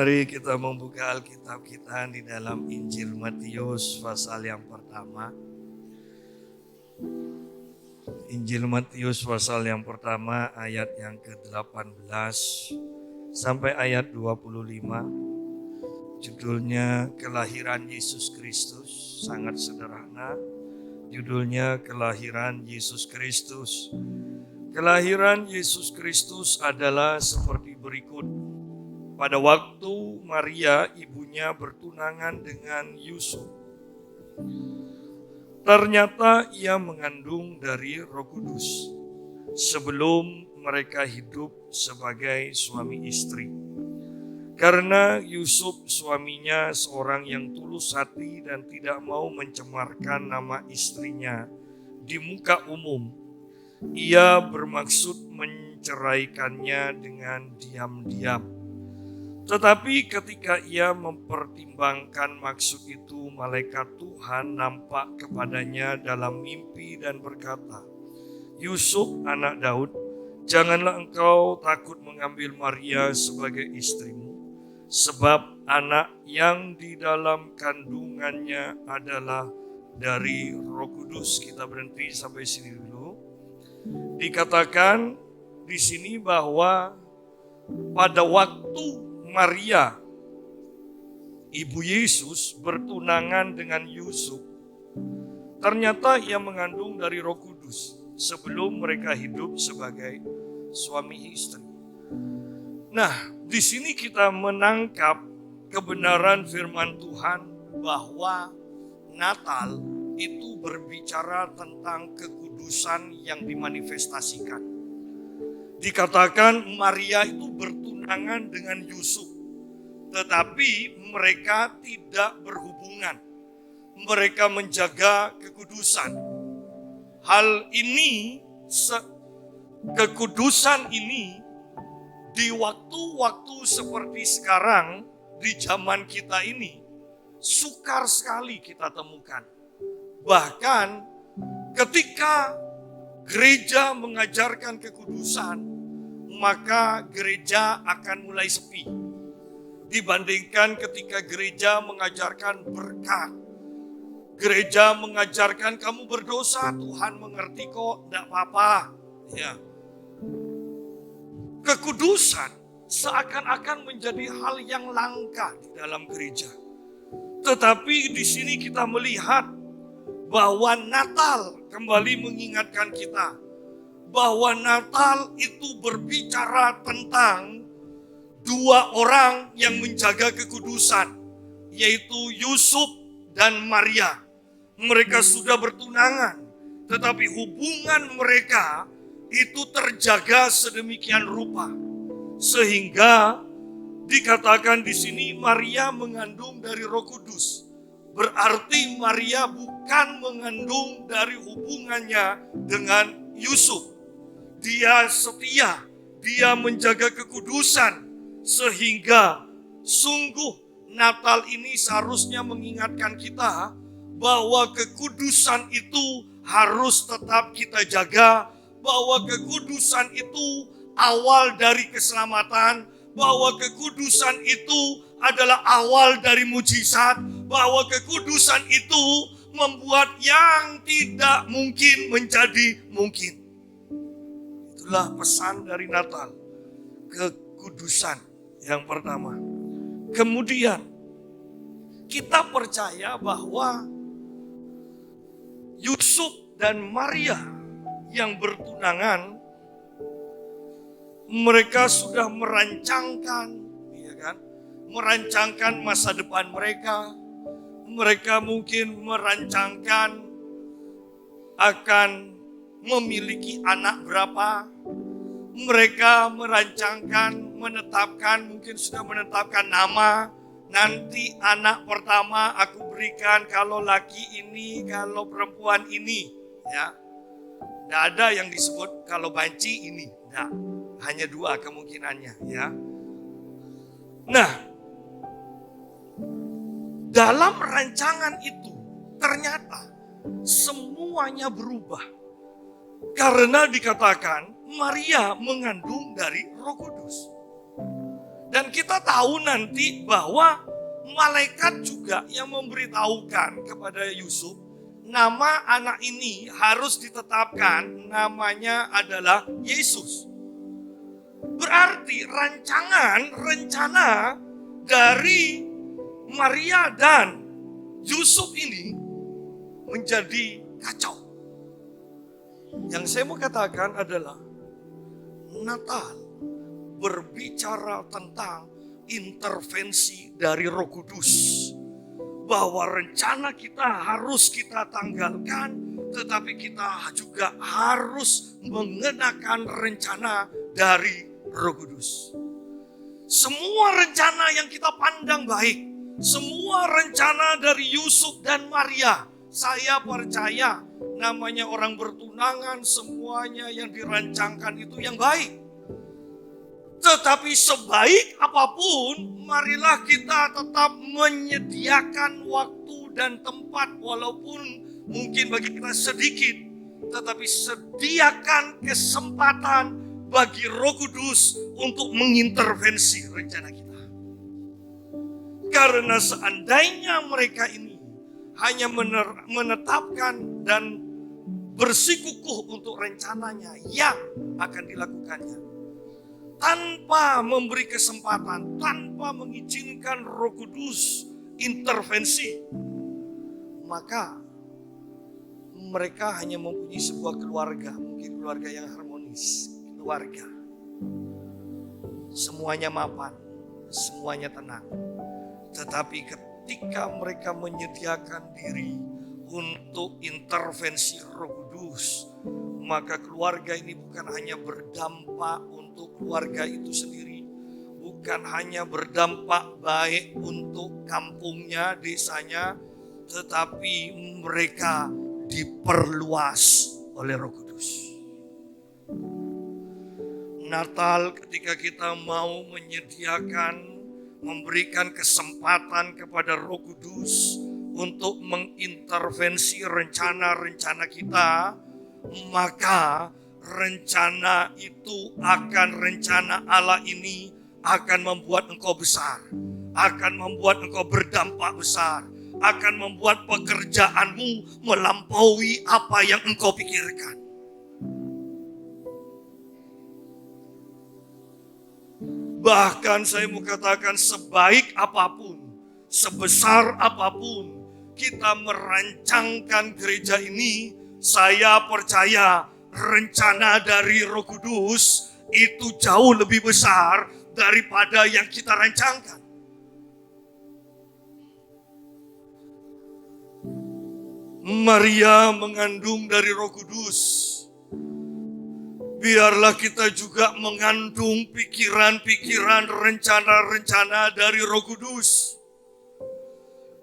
Mari kita membuka Alkitab kita di dalam Injil Matius pasal yang pertama. Injil Matius pasal yang pertama ayat yang ke-18 sampai ayat 25. Judulnya Kelahiran Yesus Kristus, sangat sederhana. Judulnya Kelahiran Yesus Kristus. Kelahiran Yesus Kristus adalah seperti berikut. Pada waktu Maria ibunya bertunangan dengan Yusuf, ternyata ia mengandung dari Roh Kudus sebelum mereka hidup sebagai suami istri. Karena Yusuf suaminya seorang yang tulus hati dan tidak mau mencemarkan nama istrinya di muka umum, ia bermaksud menceraikannya dengan diam-diam. Tetapi ketika ia mempertimbangkan maksud itu, malaikat Tuhan nampak kepadanya dalam mimpi dan berkata, "Yusuf, anak Daud, janganlah engkau takut mengambil Maria sebagai istrimu, sebab anak yang di dalam kandungannya adalah dari Roh Kudus." Kita berhenti sampai sini dulu. Dikatakan di sini bahwa pada waktu Maria, ibu Yesus, bertunangan dengan Yusuf, ternyata ia mengandung dari Roh Kudus sebelum mereka hidup sebagai suami istri. Nah, di sini kita menangkap kebenaran firman Tuhan bahwa Natal itu berbicara tentang kekudusan yang dimanifestasikan. Dikatakan Maria itu bertunangan dengan Yusuf, tetapi mereka tidak berhubungan. Mereka menjaga kekudusan. Hal ini, kekudusan ini di waktu-waktu seperti sekarang, di zaman kita ini, sukar sekali kita temukan. Bahkan ketika gereja mengajarkan kekudusan, maka gereja akan mulai sepi dibandingkan ketika gereja mengajarkan berkat. Gereja mengajarkan kamu berdosa, Tuhan mengerti kok, tidak apa-apa. Ya. Kekudusan seakan-akan menjadi hal yang langka di dalam gereja. Tetapi di sini kita melihat bahwa Natal kembali mengingatkan kita bahwa Natal itu berbicara tentang dua orang yang menjaga kekudusan, yaitu Yusuf dan Maria. Mereka sudah bertunangan, tetapi hubungan mereka itu terjaga sedemikian rupa, sehingga dikatakan di sini Maria mengandung dari Roh Kudus. Berarti Maria bukan mengandung dari hubungannya dengan Yusuf. Dia setia, dia menjaga kekudusan, sehingga sungguh Natal ini seharusnya mengingatkan kita bahwa kekudusan itu harus tetap kita jaga, bahwa kekudusan itu awal dari keselamatan, bahwa kekudusan itu adalah awal dari mujizat, bahwa kekudusan itu membuat yang tidak mungkin menjadi mungkin. Itulah pesan dari Natal, kekudusan yang pertama. Kemudian kita percaya bahwa Yusuf dan Maria yang bertunangan, mereka sudah merancangkan, ya kan? Merancangkan masa depan mereka. Mereka mungkin merancangkan akan memiliki anak berapa. Mereka merancangkan, mungkin sudah menetapkan nama. Nanti anak pertama aku berikan kalau laki ini, kalau perempuan ini. Ya, tidak ada yang disebut kalau banci ini. Tidak, hanya dua kemungkinannya. Ya. Nah, dalam rancangan itu ternyata semuanya berubah. Karena dikatakan Maria mengandung dari Roh Kudus. Dan kita tahu nanti bahwa malaikat juga yang memberitahukan kepada Yusuf, nama anak ini harus ditetapkan, namanya adalah Yesus. Berarti rencana dari Maria dan Yusuf ini menjadi kacau. Yang saya mau katakan adalah Natal berbicara tentang intervensi dari Roh Kudus. Bahwa rencana kita harus kita tanggalkan, tetapi kita juga harus mengenakan rencana dari Roh Kudus. Semua rencana yang kita pandang baik, semua rencana dari Yusuf dan Maria, saya percaya namanya orang bertunangan, semuanya yang dirancangkan itu yang baik. Tetapi sebaik apapun, marilah kita tetap menyediakan waktu dan tempat, walaupun mungkin bagi kita sedikit, tetapi sediakan kesempatan bagi Roh Kudus untuk mengintervensi rencana kita. Karena seandainya mereka ini hanya menetapkan dan bersikukuh untuk rencananya yang akan dilakukannya, tanpa memberi kesempatan, tanpa mengizinkan Roh Kudus intervensi, maka mereka hanya mempunyai sebuah keluarga, mungkin keluarga yang harmonis, keluarga. Semuanya mapan, semuanya tenang. Tetapi ketika mereka menyediakan diri untuk intervensi Roh Kudus, maka keluarga ini bukan hanya berdampak untuk keluarga itu sendiri, bukan hanya berdampak baik untuk kampungnya, desanya, tetapi mereka diperluas oleh Roh Kudus. Natal ketika kita mau menyediakan, memberikan kesempatan kepada Roh Kudus untuk mengintervensi rencana-rencana kita, maka rencana itu rencana Allah ini akan membuat engkau besar, akan membuat engkau berdampak besar, akan membuat pekerjaanmu melampaui apa yang engkau pikirkan. Bahkan saya mau katakan, sebaik apapun, sebesar apapun kita merancangkan gereja ini, saya percaya rencana dari Roh Kudus itu jauh lebih besar daripada yang kita rancangkan. Maria mengandung dari Roh Kudus. Biarlah kita juga mengandung pikiran-pikiran, rencana-rencana dari Roh Kudus.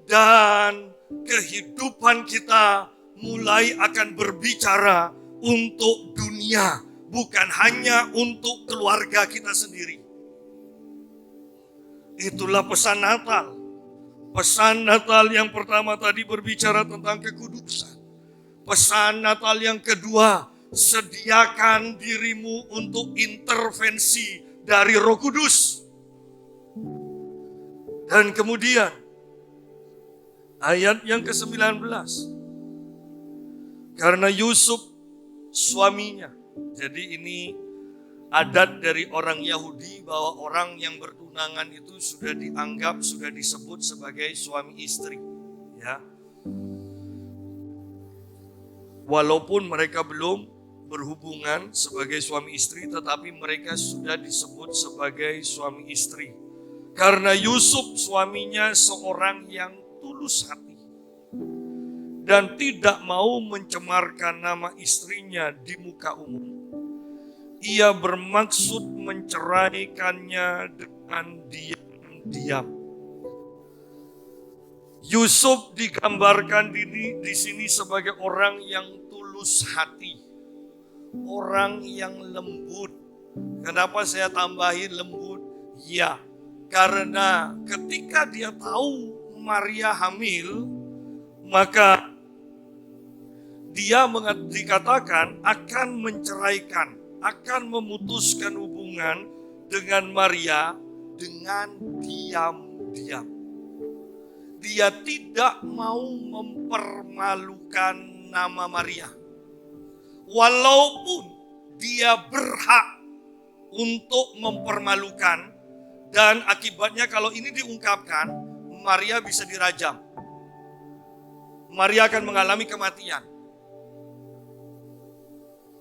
Dan kehidupan kita mulai akan berbicara untuk dunia, bukan hanya untuk keluarga kita sendiri. Itulah pesan Natal. Pesan Natal yang pertama tadi berbicara tentang kekudusan. Pesan Natal yang kedua, sediakan dirimu untuk intervensi dari Roh Kudus. Dan kemudian ayat yang ke-19. Karena Yusuf suaminya. Jadi ini adat dari orang Yahudi bahwa orang yang bertunangan itu sudah dianggap, sudah disebut sebagai suami istri. Ya. Walaupun mereka belum berhubungan sebagai suami istri, tetapi mereka sudah disebut sebagai suami istri. Karena Yusuf suaminya seorang yang tulus hati dan tidak mau mencemarkan nama istrinya di muka umum. Ia bermaksud menceraikannya dengan diam-diam. Yusuf digambarkan di sini sebagai orang yang tulus hati, orang yang lembut. Kenapa saya tambahin lembut? Ya, karena ketika dia tahu Maria hamil, maka dia dikatakan akan menceraikan, akan memutuskan hubungan dengan Maria dengan diam-diam. Dia tidak mau mempermalukan nama Maria. Walaupun dia berhak untuk mempermalukan, dan akibatnya kalau ini diungkapkan, Maria bisa dirajam. Maria akan mengalami kematian.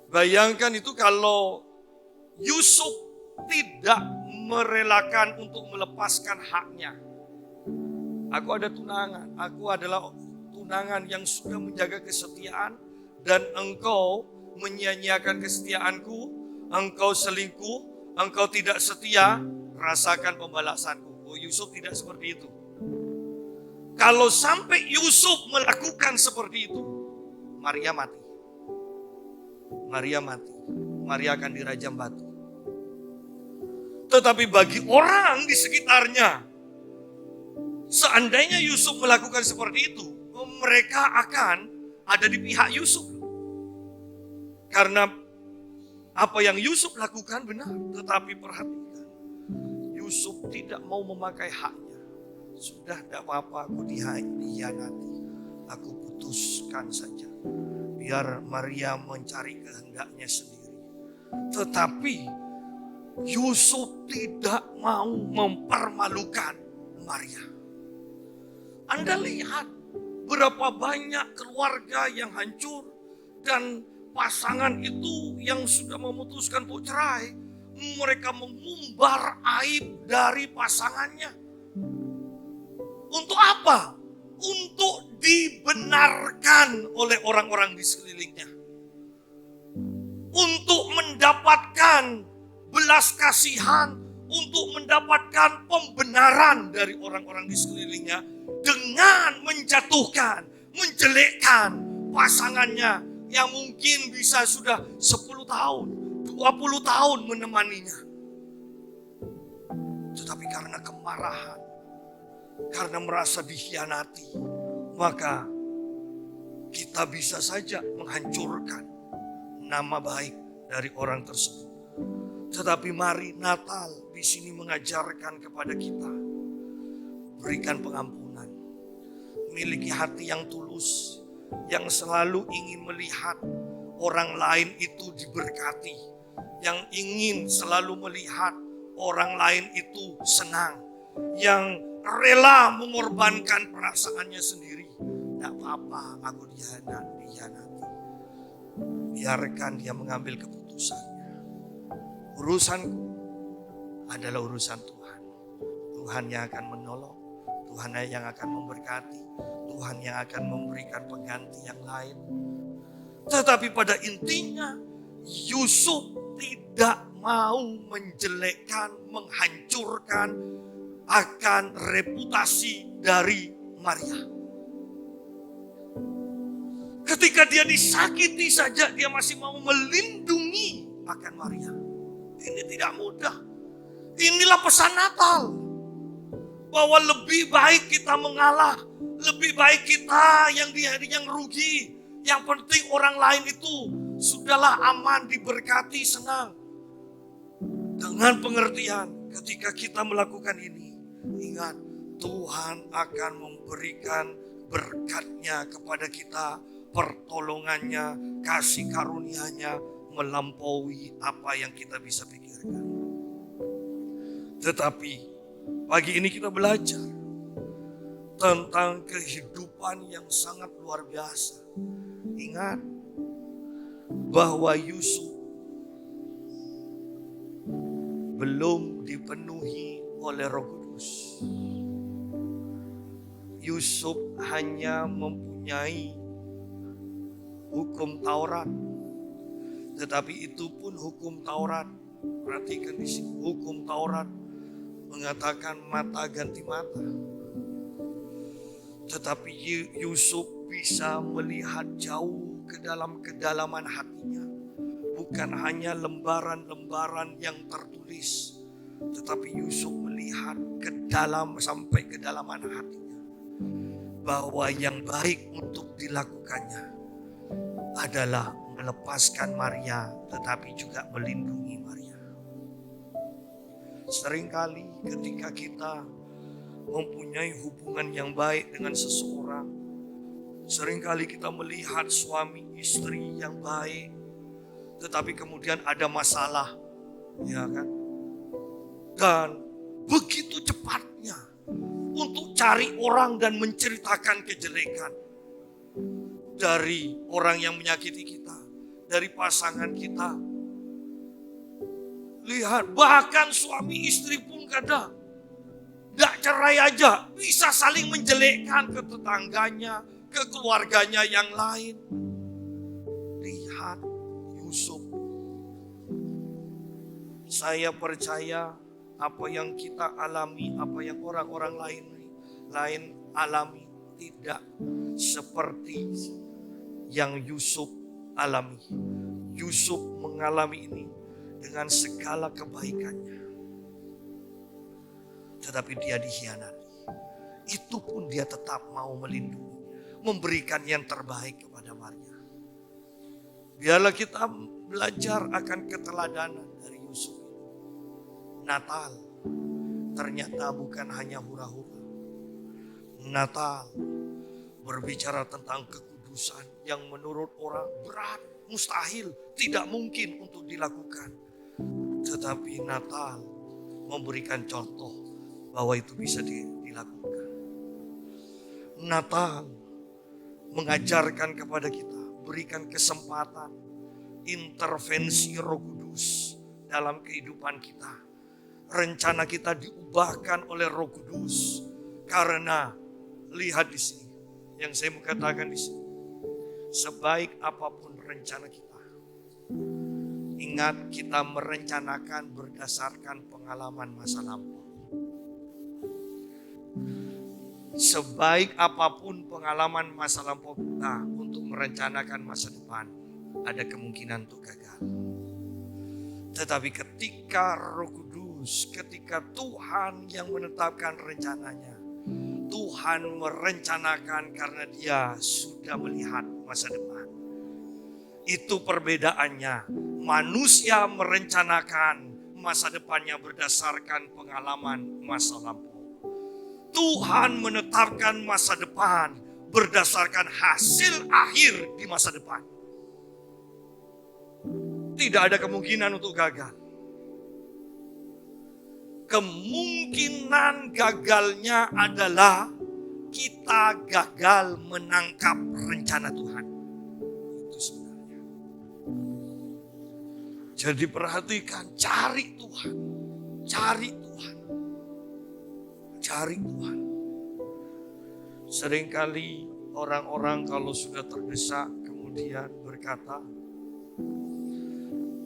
Bayangkan itu kalau Yusuf tidak merelakan untuk melepaskan haknya. Aku ada tunangan, aku adalah tunangan yang sudah menjaga kesetiaan, dan engkau menyia-nyiakan kesetiaanku, engkau selingkuh, engkau tidak setia, rasakan pembalasanku. Oh, Yusuf tidak seperti itu. Kalau sampai Yusuf melakukan seperti itu, Maria mati. Maria mati. Maria akan dirajam batu. Tetapi bagi orang di sekitarnya, seandainya Yusuf melakukan seperti itu, mereka akan ada di pihak Yusuf. Karena apa yang Yusuf lakukan benar. Tetapi perhatikan, Yusuf tidak mau memakai haknya. Sudah, tidak apa-apa, aku dihianati. Aku putuskan saja. Biar Maria mencari kehendaknya sendiri. Tetapi Yusuf tidak mau mempermalukan Maria. Anda lihat berapa banyak keluarga yang hancur dan pasangan itu yang sudah memutuskan untuk cerai, mereka mengumbar aib dari pasangannya. Untuk apa? Untuk dibenarkan oleh orang-orang di sekelilingnya. Untuk mendapatkan belas kasihan, untuk mendapatkan pembenaran dari orang-orang di sekelilingnya dengan menjatuhkan, menjelekkan pasangannya yang mungkin bisa sudah 10 tahun, 20 tahun menemaninya. Tetapi karena kemarahan, karena merasa dikhianati, maka kita bisa saja menghancurkan nama baik dari orang tersebut. Tetapi mari Natal di sini mengajarkan kepada kita, berikan pengampunan, miliki hati yang tulus, yang selalu ingin melihat orang lain itu diberkati, yang ingin selalu melihat orang lain itu senang, yang rela mengorbankan perasaannya sendiri. Tidak apa-apa, aku dihianati. Biarkan dia mengambil keputusannya. Urusanku adalah urusan Tuhan. Tuhan yang akan menolong, Tuhan yang akan memberkati, Tuhan yang akan memberikan pengganti yang lain. Tetapi pada intinya, Yusuf tidak mau menjelekkan, menghancurkan akan reputasi dari Maria. Ketika dia disakiti saja, dia masih mau melindungi akan Maria. Ini tidak mudah. Inilah pesan Natal. Bahwa lebih baik kita mengalah, lebih baik kita yang rugi. Yang penting orang lain itu sudahlah aman, diberkati, senang. Dengan pengertian, ketika kita melakukan ini, ingat, Tuhan akan memberikan berkatnya kepada kita, pertolongannya, kasih karunia-Nya melampaui apa yang kita bisa pikirkan. Tetapi pagi ini kita belajar tentang kehidupan yang sangat luar biasa. Ingat bahwa Yusuf belum dipenuhi oleh Roh Kudus. Yusuf hanya mempunyai hukum Taurat. Tetapi itu pun hukum Taurat. Perhatikan di sini, hukum Taurat mengatakan mata ganti mata. Tetapi Yusuf bisa melihat jauh ke dalam kedalaman hatinya. Bukan hanya lembaran-lembaran yang tertulis, tetapi Yusuf melihat ke dalam sampai kedalaman hatinya. Bahwa yang baik untuk dilakukannya adalah melepaskan Maria, tetapi juga melindungi Maria. Seringkali ketika kita mempunyai hubungan yang baik dengan seseorang, seringkali kita melihat suami istri yang baik, tetapi kemudian ada masalah, ya kan? Dan begitu cepatnya untuk cari orang dan menceritakan kejelekan dari orang yang menyakiti kita, dari pasangan kita. Lihat, bahkan suami istri pun kadang tidak cerai aja, bisa saling menjelekkan ke tetangganya, ke keluarganya yang lain. Lihat Yusuf. Saya percaya apa yang kita alami, apa yang orang-orang lain alami tidak seperti yang Yusuf alami. Yusuf mengalami ini dengan segala kebaikannya, tetapi dia dikhianati. Itu pun dia tetap mau melindungi, memberikan yang terbaik kepada Maria. Biarlah kita belajar akan keteladanan dari Yusuf. Natal ternyata bukan hanya hura-hura. Natal berbicara tentang kekudusan yang menurut orang berat, mustahil, tidak mungkin untuk dilakukan. Tetapi Natal memberikan contoh bahwa itu bisa dilakukan. Natal mengajarkan kepada kita, berikan kesempatan intervensi Roh Kudus dalam kehidupan kita. Rencana kita diubahkan oleh Roh Kudus karena lihat di sini yang saya mau katakan di sini. Sebaik apapun rencana kita, ingat kita merencanakan berdasarkan pengalaman masa lampau. Sebaik apapun pengalaman masa lampau kita untuk merencanakan masa depan, ada kemungkinan untuk gagal. Tetapi ketika Roh Kudus, ketika Tuhan yang menetapkan rencananya, Tuhan merencanakan karena Dia sudah melihat masa depan. Itu perbedaannya. Manusia merencanakan masa depannya berdasarkan pengalaman masa lampau. Tuhan menetapkan masa depan berdasarkan hasil akhir di masa depan. Tidak ada kemungkinan untuk gagal. Kemungkinan gagalnya adalah kita gagal menangkap rencana Tuhan. Itu sebenarnya. Jadi perhatikan, cari Tuhan. Cari Tuhan. Cari Tuhan. Seringkali orang-orang kalau sudah terdesak kemudian berkata,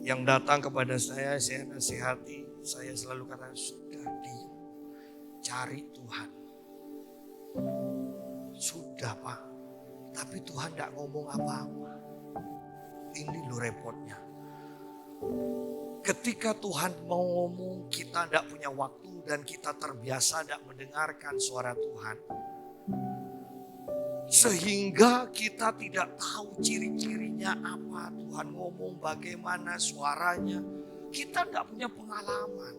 yang datang kepada saya nasihati, saya selalu kata, sudah diam, cari Tuhan. Sudah Pak, tapi Tuhan tidak ngomong apa-apa. Ini loh repotnya. Ketika Tuhan mau ngomong, kita tidak punya waktu dan kita terbiasa tidak mendengarkan suara Tuhan. Sehingga kita tidak tahu ciri-cirinya apa, Tuhan ngomong bagaimana suaranya. Kita tidak punya pengalaman.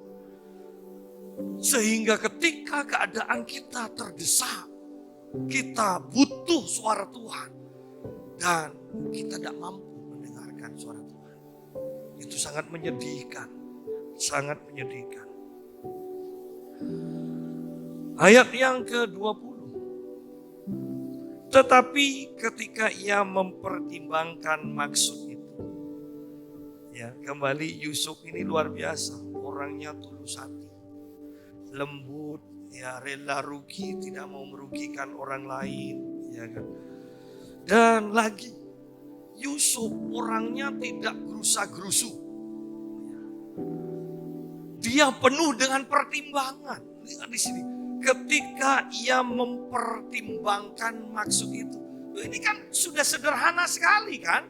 Sehingga ketika keadaan kita terdesak, kita butuh suara Tuhan. Dan kita tidak mampu mendengarkan suara Tuhan. Itu sangat menyedihkan. Sangat menyedihkan. Ayat yang ke-20. Tetapi ketika ia mempertimbangkan maksud itu. Ya, kembali Yusuf ini luar biasa. Orangnya tulus hati. Lembut, ya rela rugi, tidak mau merugikan orang lain. Ya kan? Dan lagi, Yusuf orangnya tidak gerusa-gerusu. Dia penuh dengan pertimbangan. Lihat di sini. Ketika ia mempertimbangkan maksud itu. Ini kan sudah sederhana sekali kan.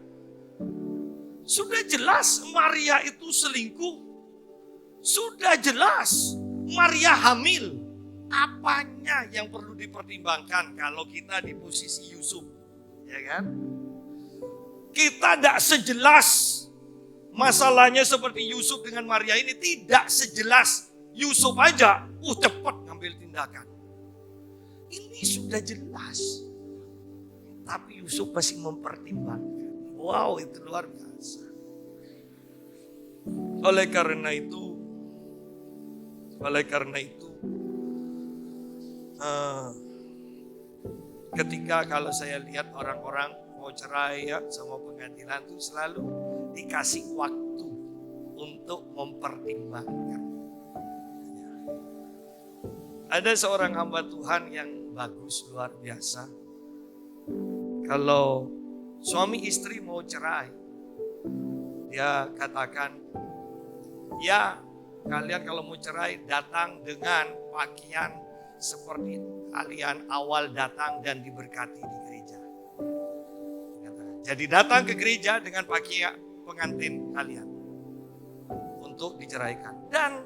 Sudah jelas Maria itu selingkuh. Sudah jelas Maria hamil. Apanya yang perlu dipertimbangkan kalau kita di posisi Yusuf? Ya kan? Kita tidak sejelas masalahnya seperti Yusuf dengan Maria ini. Tidak sejelas Yusuf aja, cepat ngambil tindakan. Ini sudah jelas. Tapi Yusuf masih mempertimbangkan. Wow, itu luar biasa. Oleh karena itu, ketika kalau saya lihat orang-orang mau cerai ya sama pengadilan itu selalu dikasih waktu untuk mempertimbangkan. Ada seorang hamba Tuhan yang bagus, luar biasa. Kalau suami istri mau cerai, dia katakan, ya kalian kalau mau cerai datang dengan pakaian seperti kalian awal datang dan diberkati di gereja. Jadi datang ke gereja dengan pakaian pengantin kalian untuk diceraikan. Dan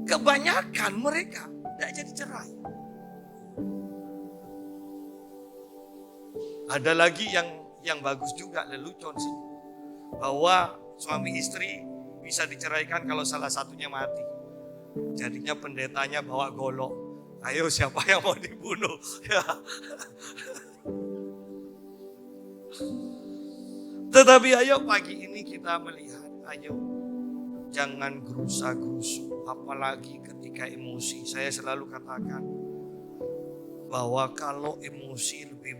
kebanyakan mereka tidak jadi cerai. Ada lagi yang bagus juga, lelucon sih. Bahwa suami istri bisa diceraikan kalau salah satunya mati. Jadinya pendetanya bawa golok. Ayo siapa yang mau dibunuh? Ya. Tetapi ayo pagi ini kita melihat, ayo jangan gerusa-gerusu. Apalagi ketika emosi. Saya selalu katakan bahwa kalau emosi lebih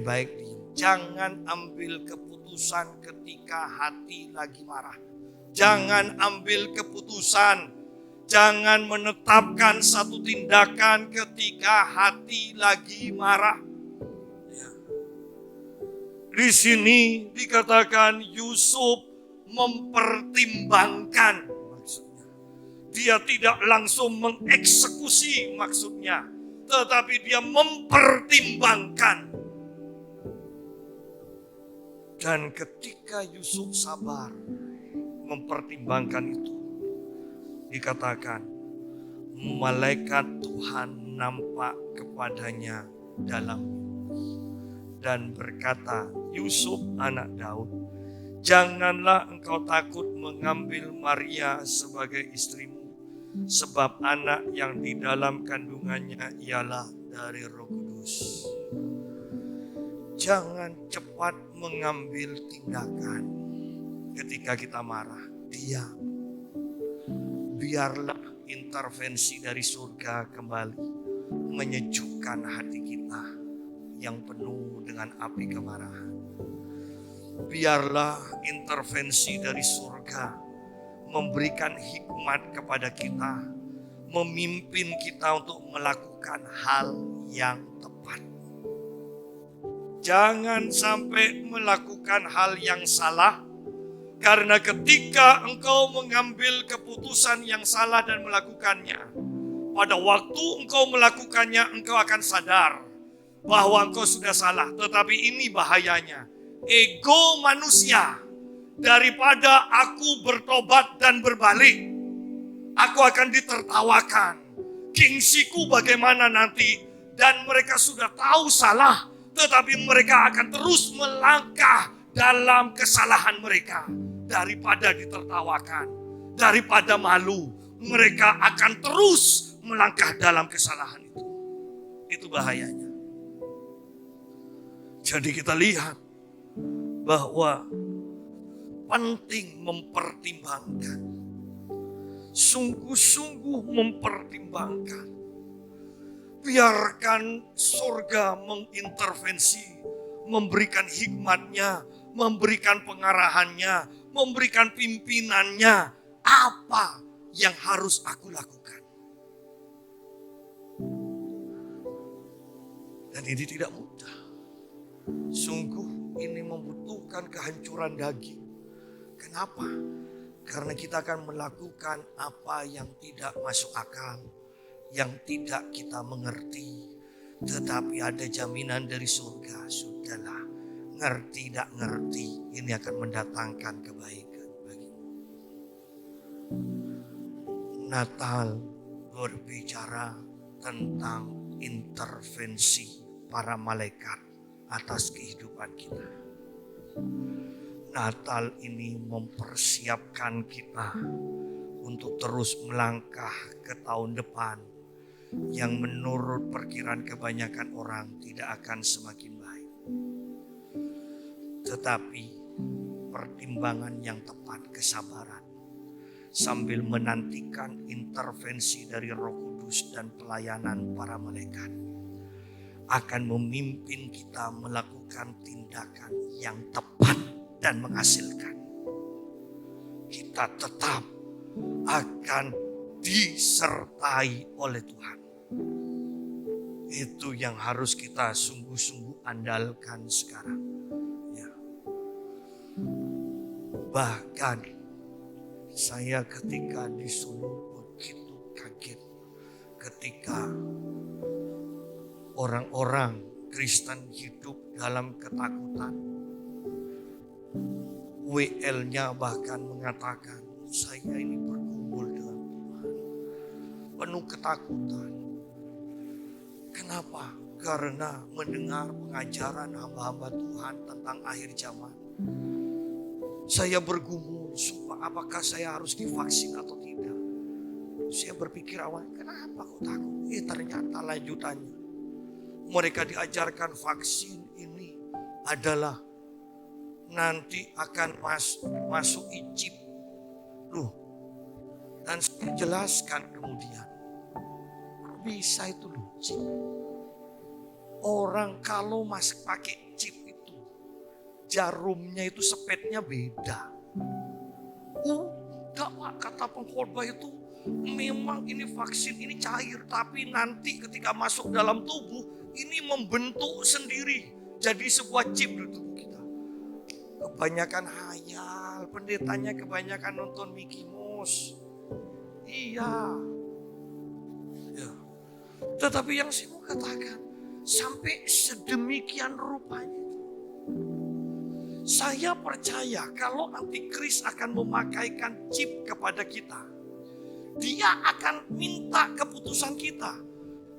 baik jangan ambil keputusan ketika hati lagi marah. Jangan ambil keputusan, jangan menetapkan satu tindakan ketika hati lagi marah. Di sini dikatakan Yusuf mempertimbangkan maksudnya. Dia tidak langsung mengeksekusi maksudnya, tetapi dia mempertimbangkan. Dan ketika Yusuf sabar mempertimbangkan itu, dikatakan malaikat Tuhan nampak kepadanya dalam mimpi dan berkata, Yusuf anak Daud, janganlah engkau takut mengambil Maria sebagai istrimu, sebab anak yang di dalam kandungannya ialah dari Roh Kudus. Jangan cepat mengambil tindakan ketika kita marah. Diam. Biarlah intervensi dari surga kembali menyejukkan hati kita yang penuh dengan api kemarahan. Biarlah intervensi dari surga memberikan hikmat kepada kita, memimpin kita untuk melakukan hal yang tepat. Jangan sampai melakukan hal yang salah, karena ketika engkau mengambil keputusan yang salah dan melakukannya, pada waktu engkau melakukannya, engkau akan sadar bahwa engkau sudah salah. Tetapi ini bahayanya. Ego manusia, daripada aku bertobat dan berbalik, aku akan ditertawakan. Gengsiku bagaimana nanti? Dan mereka sudah tahu salah, tetapi mereka akan terus melangkah dalam kesalahan mereka. Daripada ditertawakan, daripada malu, mereka akan terus melangkah dalam kesalahan itu. Itu bahayanya. Jadi kita lihat bahwa penting mempertimbangkan. Sungguh-sungguh mempertimbangkan. Biarkan surga mengintervensi, memberikan hikmatnya, memberikan pengarahannya, memberikan pimpinannya. Apa yang harus aku lakukan? Dan ini tidak mudah. Sungguh ini membutuhkan kehancuran daging. Kenapa? Karena kita akan melakukan apa yang tidak masuk akal, yang tidak kita mengerti. Tetapi ada jaminan dari surga. Sudahlah, ngerti tidak ngerti, ini akan mendatangkan kebaikan bagimu. Natal berbicara tentang intervensi para malaikat atas kehidupan kita. Natal ini mempersiapkan kita untuk terus melangkah ke tahun depan yang menurut perkiraan kebanyakan orang tidak akan semakin baik. Tetapi pertimbangan yang tepat, kesabaran, sambil menantikan intervensi dari Roh Kudus dan pelayanan para malaikat, akan memimpin kita melakukan tindakan yang tepat dan menghasilkan. Kita tetap akan disertai oleh Tuhan. Itu yang harus kita sungguh-sungguh andalkan sekarang. Ya. Bahkan saya ketika disuruh begitu kaget ketika orang-orang Kristen hidup dalam ketakutan. WL-nya bahkan mengatakan, saya ini bergumul dengan Tuhan, penuh ketakutan. Kenapa? Karena mendengar pengajaran hamba-hamba Tuhan tentang akhir zaman. Saya bergumul, sumpah apakah saya harus divaksin atau tidak. Saya berpikir awal, kenapa kok takut? Ternyata lanjutannya. Mereka diajarkan vaksin ini adalah nanti akan masuk chip. Loh, dan saya jelaskan kemudian. Bisa itu loh chip. Orang kalau masih pakai chip itu, jarumnya itu sepetnya beda. Enggak Pak, kata pengkhotbah itu memang ini vaksin ini cair, tapi nanti ketika masuk dalam tubuh ini membentuk sendiri jadi sebuah chip di tubuh kita. Kebanyakan hayal, pendetanya kebanyakan nonton Mickey Mouse. Iya. Ya. Tetapi yang saya mau katakan, sampai sedemikian rupanya. Saya percaya kalau antikris akan memakaikan chip kepada kita, dia akan minta keputusan kita.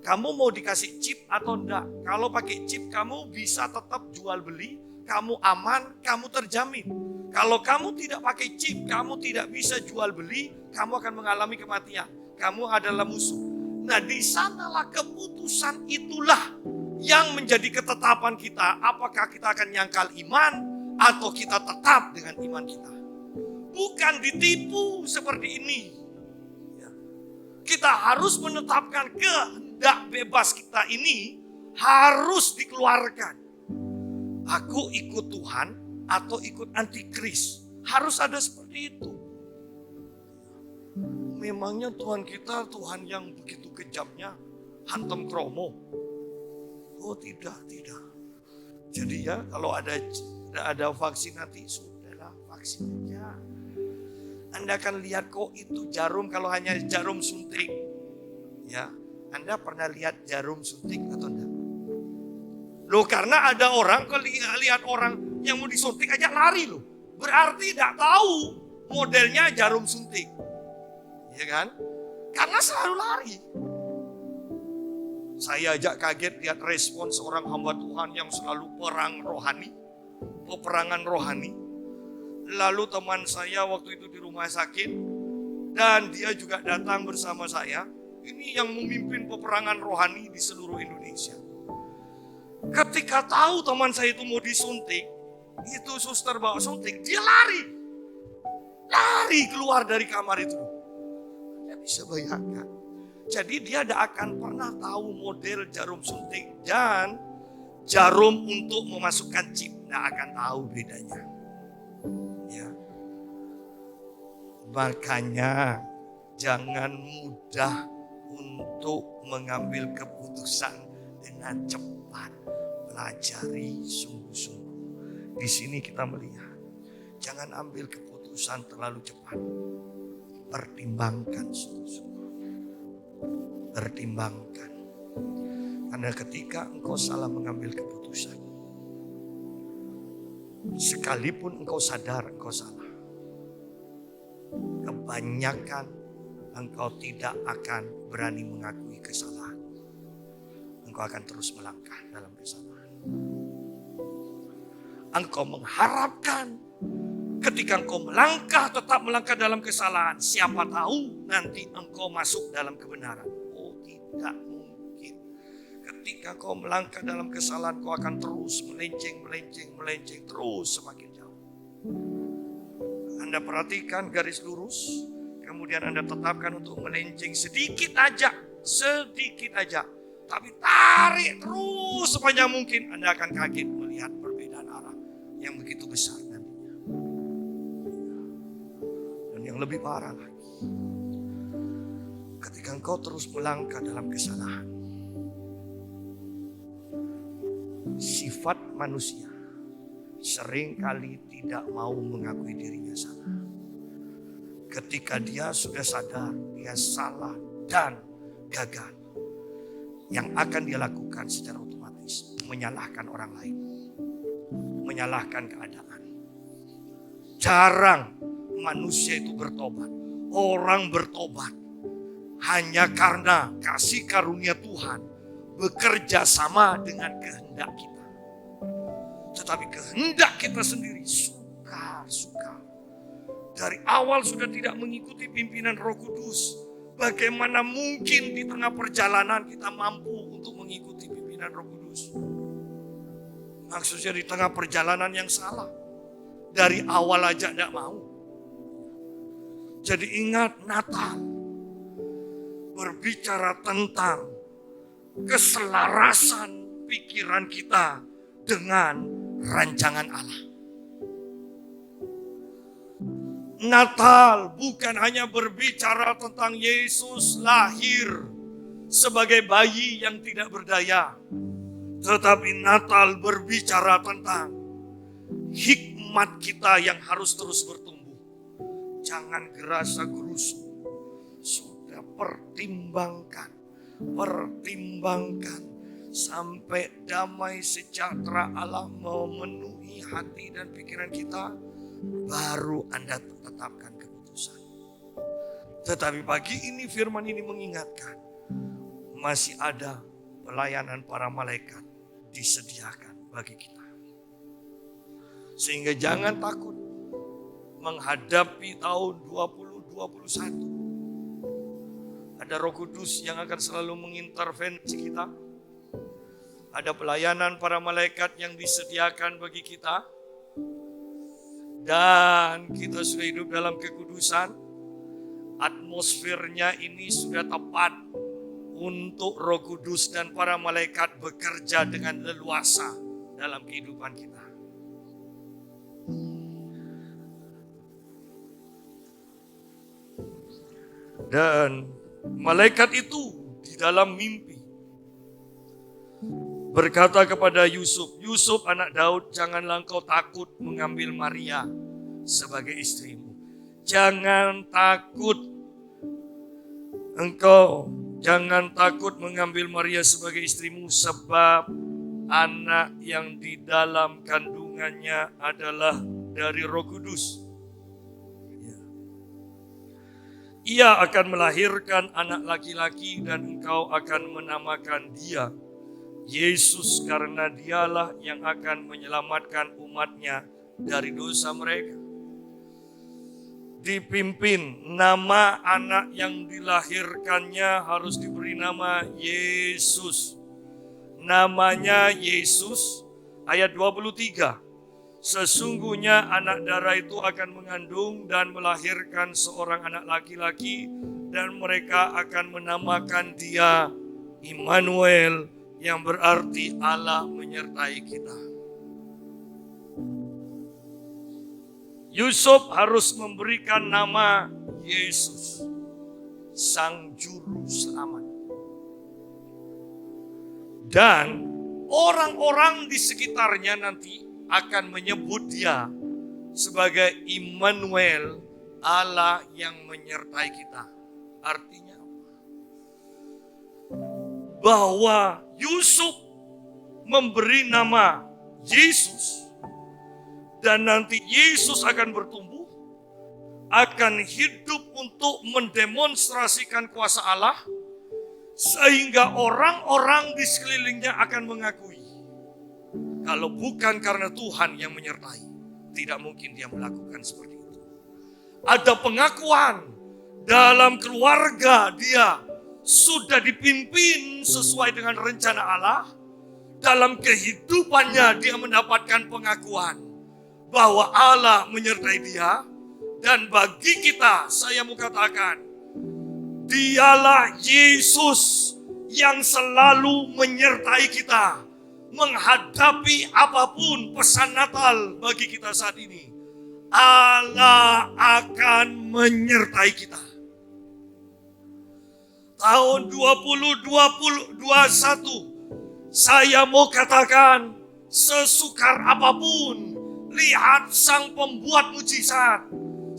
Kamu mau dikasih chip atau enggak? Kalau pakai chip kamu bisa tetap jual beli, kamu aman, kamu terjamin. Kalau kamu tidak pakai chip, kamu tidak bisa jual beli, kamu akan mengalami kematian. Kamu adalah musuh. Nah, di sanalah keputusan itulah yang menjadi ketetapan kita. Apakah kita akan nyangkal iman atau kita tetap dengan iman kita. Bukan ditipu seperti ini. Kita harus menetapkan kehendak bebas kita ini harus dikeluarkan. Aku ikut Tuhan atau ikut antikris. Harus ada seperti itu. Memangnya Tuhan kita Tuhan yang begitu kejamnya hantam kromo? Oh tidak. Jadi ya kalau ada vaksin nanti sudahlah vaksin aja. Anda akan lihat kok itu jarum kalau hanya jarum suntik. Ya, Anda pernah lihat jarum suntik atau enggak? Loh, karena ada orang kalau lihat orang yang mau disuntik aja lari loh. Berarti tidak tahu modelnya jarum suntik. Ya kan? Karena selalu lari. Saya aja kaget lihat respon seorang hamba Tuhan yang selalu peperangan rohani. Lalu teman saya waktu itu di rumah sakit dan dia juga datang bersama saya. Ini yang memimpin peperangan rohani di seluruh Indonesia. Ketika tahu teman saya itu mau disuntik, itu suster bawa suntik, dia lari keluar dari kamar itu. Anda bisa bayangkan. Jadi dia tidak akan pernah tahu model jarum suntik dan jarum untuk memasukkan chip. Tidak akan tahu bedanya. Ya. Makanya jangan mudah untuk mengambil keputusan dengan cepat. Pelajari sungguh-sungguh. Di sini kita melihat, jangan ambil keputusan terlalu cepat. Pertimbangkan sungguh-sungguh. Pertimbangkan. Karena ketika engkau salah mengambil keputusan, sekalipun engkau sadar engkau salah, kebanyakan engkau tidak akan berani mengakui kesalahan. Engkau akan terus melangkah dalam kesalahan. Engkau mengharapkan Ketika engkau melangkah, tetap melangkah dalam kesalahan, siapa tahu nanti engkau masuk dalam kebenaran. Oh, tidak mungkin. Ketika kau melangkah dalam kesalahan, kau akan terus melenceng, terus semakin jauh. Anda perhatikan garis lurus, kemudian Anda tetapkan untuk melenceng sedikit aja. Tapi tarik terus sepanjang mungkin, Anda akan kaget melihat perbedaan arah yang begitu besar nantinya. Dan yang lebih parah lagi, ketika engkau terus melangkah dalam kesalahan, sifat manusia seringkali tidak mau mengakui dirinya salah. Ketika dia sudah sadar dia salah dan gagal, yang akan dia lakukan secara otomatis menyalahkan orang lain, menyalahkan keadaan. Jarang manusia itu bertobat. Orang bertobat hanya karena kasih karunia Tuhan bekerja sama dengan kehendak kita. Tetapi kehendak kita sendiri sukar. Dari awal sudah tidak mengikuti pimpinan Roh Kudus. Bagaimana mungkin di tengah perjalanan kita mampu untuk mengikuti pimpinan Roh Kudus? Maksudnya di tengah perjalanan yang salah. Dari awal aja tidak mau. Jadi ingat, Natal berbicara tentang keselarasan pikiran kita dengan rancangan Allah. Natal bukan hanya berbicara tentang Yesus lahir sebagai bayi yang tidak berdaya. Tetapi Natal berbicara tentang hikmat kita yang harus terus bertumbuh. Jangan gerasa gerusu. Sudah pertimbangkan sampai damai sejahtera Allah memenuhi hati dan pikiran kita. Baru Anda tetapkan keputusan. Tetapi pagi ini firman ini mengingatkan, masih ada pelayanan para malaikat disediakan bagi kita. Sehingga jangan takut menghadapi tahun 2021. Ada Roh Kudus yang akan selalu mengintervensi kita. Ada pelayanan para malaikat yang disediakan bagi kita. Dan kita sudah hidup dalam kekudusan. Atmosfernya ini sudah tepat untuk Roh Kudus dan para malaikat bekerja dengan leluasa dalam kehidupan kita. Dan malaikat itu di dalam mimpi berkata kepada Yusuf, Yusuf anak Daud, janganlah engkau takut mengambil Maria sebagai istrimu. Jangan takut mengambil Maria sebagai istrimu, sebab anak yang di dalam kandungannya adalah dari Roh Kudus. Ia akan melahirkan anak laki-laki dan engkau akan menamakan dia Yesus, karena dialah yang akan menyelamatkan umatnya dari dosa mereka. Dipimpin, nama anak yang dilahirkannya harus diberi nama Yesus. Namanya Yesus, ayat 23. Sesungguhnya anak darah itu akan mengandung dan melahirkan seorang anak laki-laki, dan mereka akan menamakan dia Immanuel, yang berarti Allah menyertai kita. Yusuf harus memberikan nama Yesus, Sang Juru Selamat. Dan orang-orang di sekitarnya nanti akan menyebut dia sebagai Immanuel, Allah yang menyertai kita. Artinya bahwa Yusuf memberi nama Yesus, dan nanti Yesus akan bertumbuh, akan hidup untuk mendemonstrasikan kuasa Allah, sehingga orang-orang di sekelilingnya akan mengakui, kalau bukan karena Tuhan yang menyertai, tidak mungkin dia melakukan seperti itu. Ada pengakuan dalam keluarga dia sudah dipimpin sesuai dengan rencana Allah. Dalam kehidupannya dia mendapatkan pengakuan bahwa Allah menyertai dia. Dan bagi kita, saya mau katakan, dialah Yesus yang selalu menyertai kita menghadapi apapun pesan Natal bagi kita saat ini. Allah akan menyertai kita. Tahun 2021, saya mau katakan, sesukar apapun, lihat Sang Pembuat mujizat.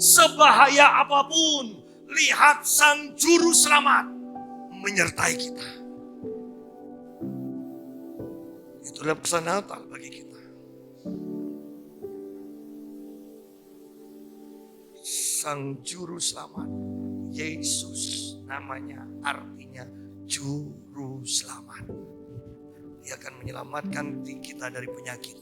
Sebahaya apapun, lihat Sang Juru Selamat menyertai kita. Itulah pesan Natal bagi kita. Sang Juru Selamat, Yesus namanya, artinya Juru Selamat. Dia akan menyelamatkan kita dari penyakit.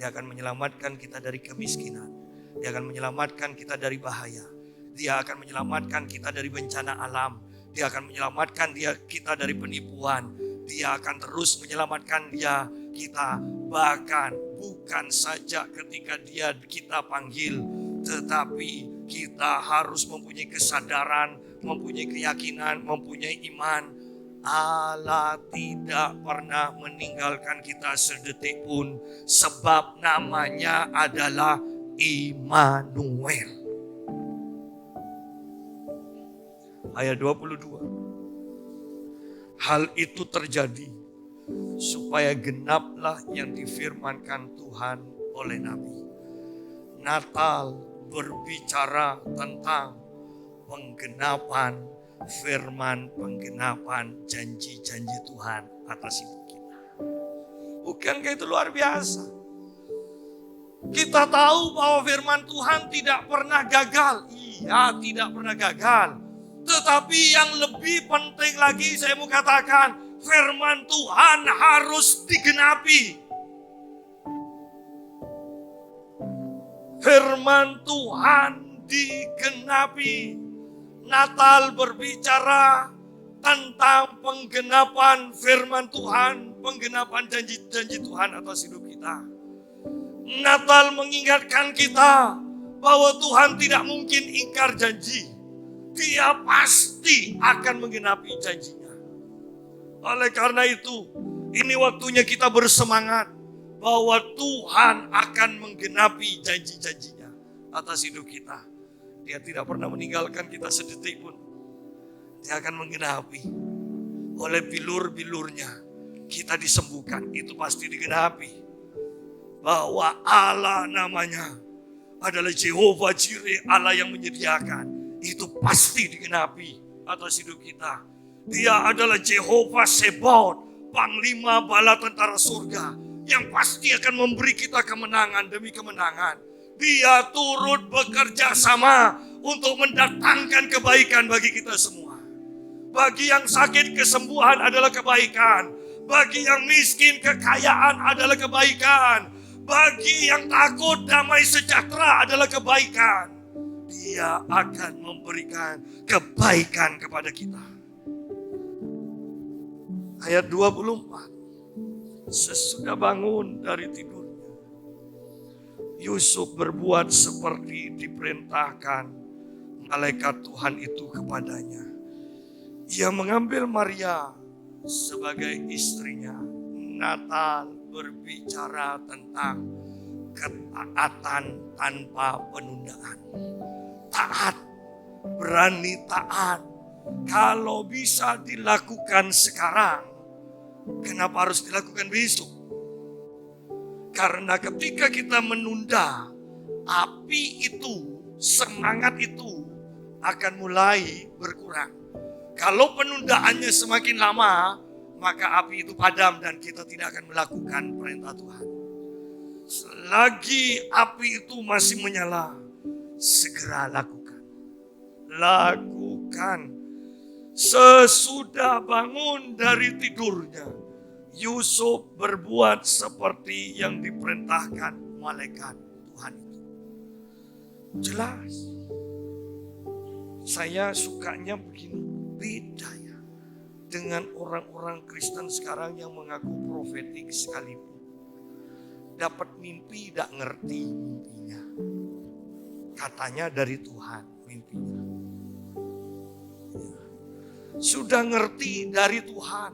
Dia akan menyelamatkan kita dari kemiskinan. Dia akan menyelamatkan kita dari bahaya. Dia akan menyelamatkan kita dari bencana alam. Dia akan menyelamatkan kita dari penipuan. Dia akan terus menyelamatkan kita. Bahkan bukan saja ketika kita panggil. Tetapi kita harus mempunyai kesadaran, mempunyai keyakinan, mempunyai iman. Allah tidak pernah meninggalkan kita sedetik pun. Sebab namanya adalah Immanuel. Ayat 22. Hal itu terjadi supaya genaplah yang difirmankan Tuhan oleh Nabi. Natal berbicara tentang penggenapan firman, penggenapan janji-janji Tuhan atas hidup kita. Bukankah itu luar biasa? Kita tahu bahwa firman Tuhan tidak pernah gagal. Iya, tidak pernah gagal. Tetapi yang lebih penting lagi saya mau katakan, firman Tuhan harus digenapi. Firman Tuhan digenapi. Natal berbicara tentang penggenapan firman Tuhan, penggenapan janji-janji Tuhan atas hidup kita. Natal mengingatkan kita bahwa Tuhan tidak mungkin ingkar janji. Dia pasti akan menggenapi janjinya. Oleh karena itu, ini waktunya kita bersemangat bahwa Tuhan akan menggenapi janji-janjinya atas hidup kita. Dia tidak pernah meninggalkan kita sedetik pun. Dia akan menggenapi. Oleh bilur-bilurnya kita disembuhkan, itu pasti digenapi. Bahwa Allah namanya adalah Jehovah Jireh, Allah yang menyediakan. Itu pasti digenapi atas hidup kita. Dia adalah Jehovah Sebaot, Panglima Bala Tentara Surga, yang pasti akan memberi kita kemenangan demi kemenangan. Dia turut bekerja sama untuk mendatangkan kebaikan bagi kita semua. Bagi yang sakit, kesembuhan adalah kebaikan. Bagi yang miskin, kekayaan adalah kebaikan. Bagi yang takut, damai sejahtera adalah kebaikan. Dia akan memberikan kebaikan kepada kita. Ayat 24. Sesudah bangun dari tidurnya, Yusuf berbuat seperti diperintahkan malaikat Tuhan itu kepadanya. Ia mengambil Maria sebagai istrinya. Natal berbicara tentang ketaatan tanpa penundaan. Taat, berani taat. Kalau bisa dilakukan sekarang, kenapa harus dilakukan besok? Karena ketika kita menunda, api itu, semangat itu akan mulai berkurang. Kalau penundaannya semakin lama, maka api itu padam dan kita tidak akan melakukan perintah Tuhan. Selagi api itu masih menyala, segera lakukan. Lakukan. Sesudah bangun dari tidurnya, Yusuf berbuat seperti yang diperintahkan malaikat Tuhan. Tuhan itu. Jelas. Saya sukanya begini, beda ya dengan orang-orang Kristen sekarang yang mengaku profetik sekalipun. Dapat mimpi tidak ngerti mimpinya. Katanya dari Tuhan mimpinya. Ya. Sudah ngerti dari Tuhan,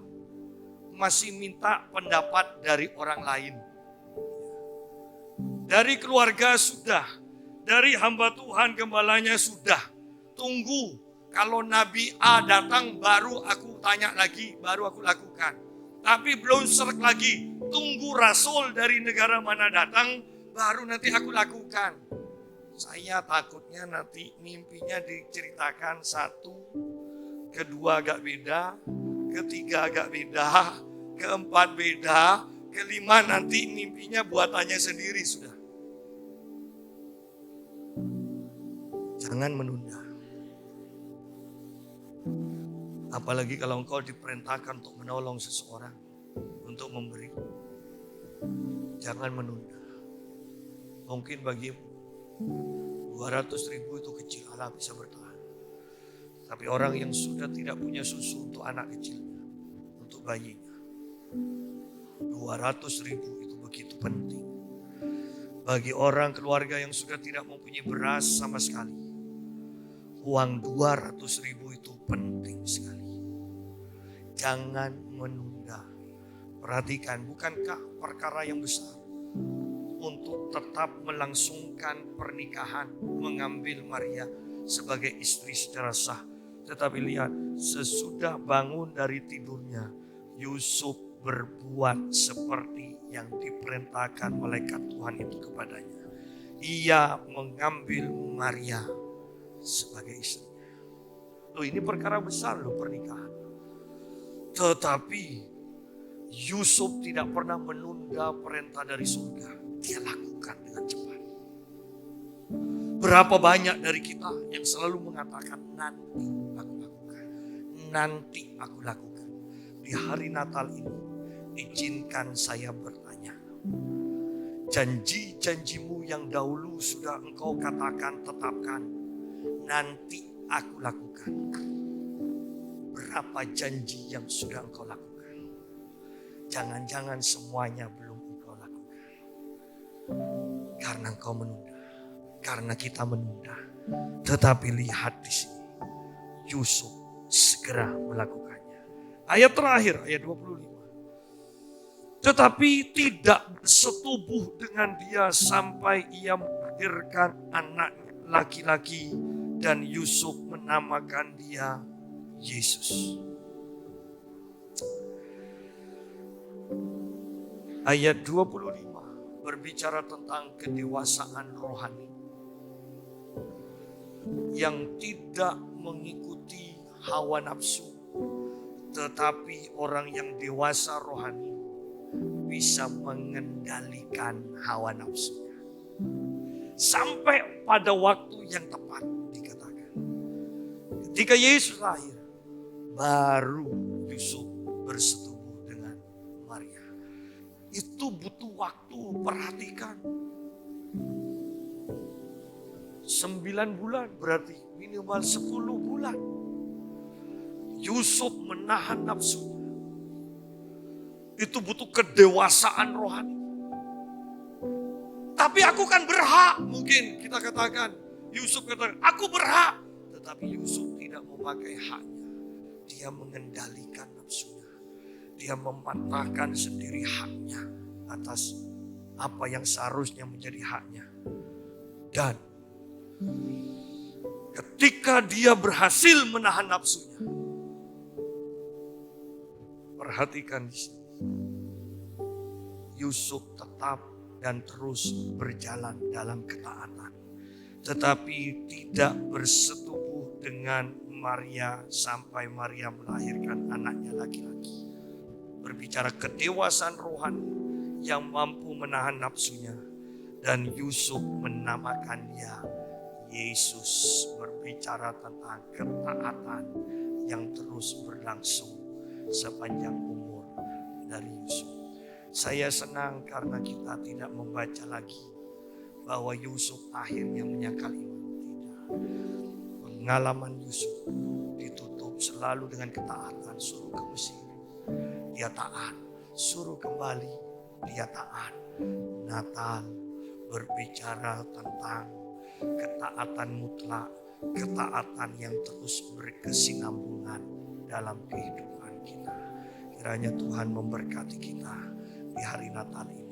masih minta pendapat dari orang lain. Dari keluarga sudah, dari hamba Tuhan gembalanya sudah. Tunggu, kalau Nabi A datang baru aku tanya lagi, baru aku lakukan. Tapi belum serak lagi, tunggu rasul dari negara mana datang, baru nanti aku lakukan. Saya takutnya nanti mimpinya diceritakan satu, kedua agak beda, ketiga agak beda, keempat beda, kelima nanti mimpinya buatannya sendiri sudah. Jangan menunda. Apalagi kalau engkau diperintahkan untuk menolong seseorang, untuk memberi. Jangan menunda. Mungkin bagimu 200.000 itu kecil, Allah bisa bertahan. Tapi orang yang sudah tidak punya susu untuk anak kecilnya, untuk bayinya, 200.000 itu begitu penting. Bagi orang keluarga yang sudah tidak mempunyai beras sama sekali, uang 200.000 itu penting sekali. Jangan menunda. Perhatikan, bukankah perkara yang besar untuk tetap melangsungkan pernikahan, mengambil Maria sebagai istri secara sah. Tetapi lihat, sesudah bangun dari tidurnya, Yusuf berbuat seperti yang diperintahkan malaikat Tuhan itu kepadanya. Ia mengambil Maria sebagai istrinya. Loh, ini perkara besar loh pernikahan. Tetapi Yusuf tidak pernah menunda perintah dari surga. Dia lakukan dengan cepat. Berapa banyak dari kita yang selalu mengatakan nanti aku lakukan. Nanti aku lakukan. Di hari Natal ini izinkan saya bertanya. Janji-janjimu yang dahulu sudah engkau katakan tetapkan. Nanti aku lakukan. Berapa janji yang sudah engkau lakukan? Jangan-jangan semuanya belum engkau lakukan. Karena engkau menunda. Karena kita menunda. Tetapi lihat di sini. Yusuf segera melakukannya. Ayat terakhir, ayat 25. Tetapi tidak bersetubuh dengan dia sampai ia melahirkan anaknya laki-laki. Dan Yusuf menamakan dia Yesus. Ayat 25 berbicara tentang kedewasaan rohani yang tidak mengikuti hawa nafsu, tetapi orang yang dewasa rohani bisa mengendalikan hawa nafsunya. Sampai pada waktu yang tepat dikatakan. Ketika Yesus lahir, baru Yusuf bersetubuh dengan Maria. Itu butuh waktu, perhatikan. 9 bulan berarti minimal 10 bulan. Yusuf menahan nafsunya. Itu butuh kedewasaan rohani. Tapi aku kan berhak, mungkin kita katakan. Yusuf katakan, aku berhak. Tetapi Yusuf tidak memakai haknya. Dia mengendalikan nafsunya. Dia mematahkan sendiri haknya atas apa yang seharusnya menjadi haknya. Dan ketika dia berhasil menahan nafsunya, perhatikan di sini. Yusuf tetap dan terus berjalan dalam ketaatan. Tetapi tidak bersetubuh dengan Maria sampai Maria melahirkan anaknya laki-laki. Berbicara kedewasaan rohani yang mampu menahan nafsunya. Dan Yusuf menamakan dia Yesus. Berbicara tentang ketaatan yang terus berlangsung sepanjang umur dari Yusuf. Saya senang karena kita tidak membaca lagi bahwa Yusuf akhirnya menyangkal iman. Tidak. Pengalaman Yusuf ditutup selalu dengan ketaatan. Suruh ke Mesir, dia taat. Suruh kembali, dia taat. Natal berbicara tentang ketaatan mutlak, ketaatan yang terus berkesinambungan dalam kehidupan kita. Kiranya Tuhan memberkati kita di hari Natal ini.